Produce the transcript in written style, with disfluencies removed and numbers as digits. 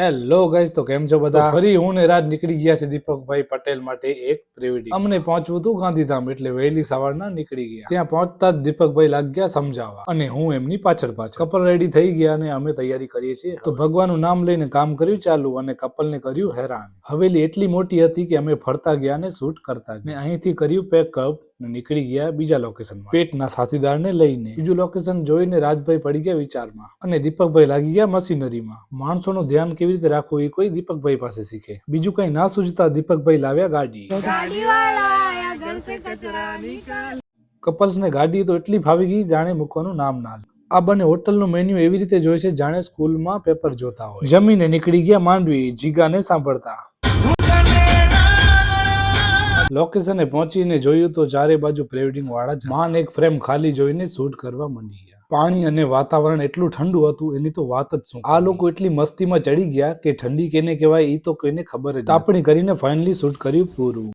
Hello guys, તો કેમ છો બધા? ફરી હું ને રાજ નીકળી ગયા છે દીપકભાઈ પટેલ માટે એક પ્રી-વેડિંગ. અમને પહોંચવું હતું ગાંધીધામ, એટલે વહેલી સવારના નીકળી ગયા. ત્યાં પહોંચતા જ દીપકભાઈ લાગ્યા સમજાવવા અને હું એમની પાછળ કપલ રેડી થઈ ગયા અને અમે તૈયારી કરીએ છીએ. તો ભગવાનનું નામ લઈને કામ કર્યું ચાલુ અને કપલને કર્યું હેરાન. હવેલી એટલી મોટી હતી કે અમે ફરતા ગયા અને શૂટ કરતા ગયા. અહીંથી કર્યું પેકઅપ નીકળી ગયા બીજા લોકેશનમાં પેટના સાથીદારને લઈને. બીજું લોકેશન જોઈને રાજભાઈ પડી ગયા વિચારમાં અને દીપકભાઈ લાગી ગયા મશીનરીમાં. માણસોનું ધ્યાન કેવી રીતે રાખવું એ કોઈ દીપકભાઈ પાસે શીખે. બીજું કઈ ના સૂઝતા દીપકભાઈ લાવ્યા ગાડી. કપલ્સને ગાડી તો એટલી ફાવી ગઈ જાણે મૂકવાનું નામ ના લે. આ બંને હોટલનું મેન્યુ એવી રીતે જોઈ છે જાણે સ્કૂલમાં પેપર જોતા હોય. જમીને નીકળી ગયા માંડવી જીગાને સાંભળતા. લોકેશને પહોંચીને જોયું તો ચારે બાજુ પ્રી-વેડિંગ વાળા જ માન એક ફ્રેમ ખાલી જોઈને શૂટ કરવા માંડી ગયા. પાણી અને વાતાવરણ એટલું ઠંડુ હતું એની તો વાત જ શું. આ લોકો એટલી મસ્તીમાં ચડી ગયા કે ઠંડી કેને કહેવાય એ તો કોઈને ખબર જ. તાપણી કરીને ફાઇનલી શૂટ કર્યું પૂરું.